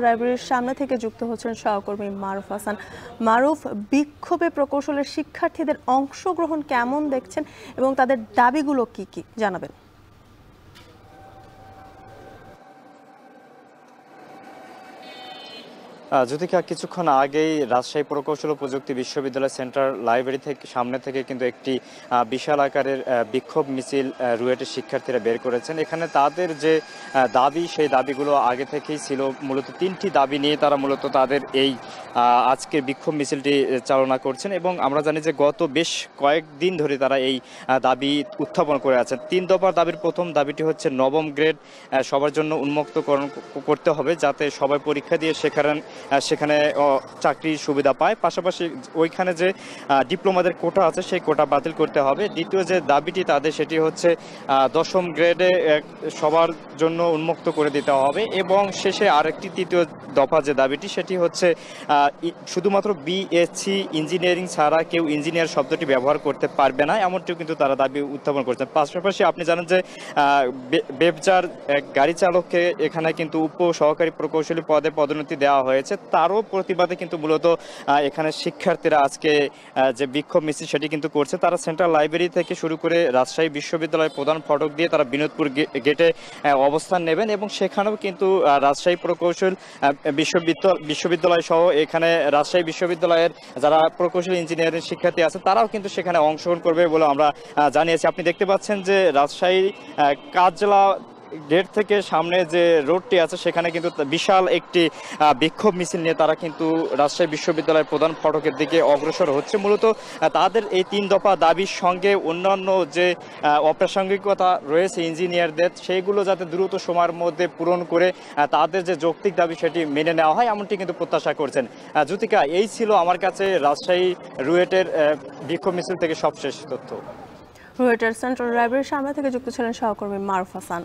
লাইব্রেরির সামনে থেকে যুক্ত হচ্ছেন সহকর্মী মারুফ হাসান। মারুফ, বিক্ষোভে প্রকৌশলের শিক্ষার্থীদের অংশগ্রহণ কেমন দেখছেন এবং তাদের দাবিগুলো কি কি জানাবেন? জ্যোতিকা, কিছুক্ষণ আগেই রাজশাহী প্রকৌশল ও প্রযুক্তি বিশ্ববিদ্যালয় সেন্ট্রাল লাইব্রেরি থেকে সামনে থেকে কিন্তু একটি বিশাল আকারের বিক্ষোভ মিছিল রুয়েটের শিক্ষার্থীরা বের করেছেন। এখানে তাদের যে দাবি, সেই দাবিগুলো আগে থেকেই ছিল। মূলত 3টি দাবি নিয়ে তারা মূলত তাদের এই আজকের বিক্ষোভ মিছিলটি চালনা করছেন এবং আমরা জানি যে গত বেশ কয়েকদিন ধরে তারা এই দাবি উত্থাপন করে আছেন। 3 দফার দাবির প্রথম দাবিটি হচ্ছে নবম গ্রেড সবার জন্য উন্মুক্তকরণ করতে হবে, যাতে সবাই পরীক্ষা দিয়ে সেখানে চাকরির সুবিধা পায়। পাশাপাশি ওইখানে যে ডিপ্লোমাদের কোটা আছে সেই কোটা বাতিল করতে হবে। দ্বিতীয় যে দাবিটি তাদের, সেটি হচ্ছে 10ম গ্রেডে সবার জন্য উন্মুক্ত করে দিতে হবে এবং শেষে আরেকটি তৃতীয় দফা যে দাবিটি, সেটি হচ্ছে শুধুমাত্র বিএসসি ইঞ্জিনিয়ারিং ছাড়া কেউ ইঞ্জিনিয়ার শব্দটি ব্যবহার করতে পারবে না, এমনটিও কিন্তু তারা দাবি উত্থাপন করছেন। পাশাপাশি আপনি জানেন যে বেবজার গাড়ি চালককে এখানে কিন্তু উপ সহকারী প্রকৌশলী পদে পদোন্নতি দেওয়া হয়েছে। তারও প্রতিবাদে কিন্তু মূলত এখানে শিক্ষার্থীরা আজকে যে বিক্ষোভ মিছিল সেটি কিন্তু করছে। তারা সেন্ট্রাল লাইব্রেরি থেকে শুরু করে রাজশাহী বিশ্ববিদ্যালয়ের প্রধান ফটক দিয়ে তারা বিনোদপুর গেটে অবস্থান নেবেন এবং সেখানেও কিন্তু রাজশাহী প্রকৌশল বিশ্ববিদ্যালয় সহ এখানে রাজশাহী বিশ্ববিদ্যালয়ের যারা প্রকৌশল ইঞ্জিনিয়ারিং শিক্ষার্থী আছে তারাও কিন্তু সেখানে অংশগ্রহণ করবে বলে আমরা জানিয়েছি। আপনি দেখতে পাচ্ছেন যে রাজশাহী কাজলা গেট থেকে সামনে যে রোডটি আছে সেখানে কিন্তু বিশাল একটি বিক্ষোভ মিছিল নিয়ে তারা কিন্তু রাজশাহী বিশ্ববিদ্যালয়ের প্রধান ফটকের দিকে অগ্রসর হচ্ছে। মূলত তাদের এই 3 দফা দাবির সঙ্গে অন্যান্য যে অপ্রাসঙ্গিকতা রয়েছে ইঞ্জিনিয়ারদের, সেইগুলো যাতে দ্রুত সময়ের মধ্যে পূরণ করে তাদের যে যৌক্তিক দাবি সেটি মেনে নেওয়া হয়, এমনটি কিন্তু প্রত্যাশা করছেন। জ্যোতিকা, এই ছিল আমার কাছে রাজশাহী রুয়েটের বিক্ষোভ মিছিল থেকে সবশেষ তথ্য। রুয়েটের সেন্ট্রাল লাইব্রেরির সামনে থেকে যুক্ত ছিলেন সহকর্মী মারুফ হাসান।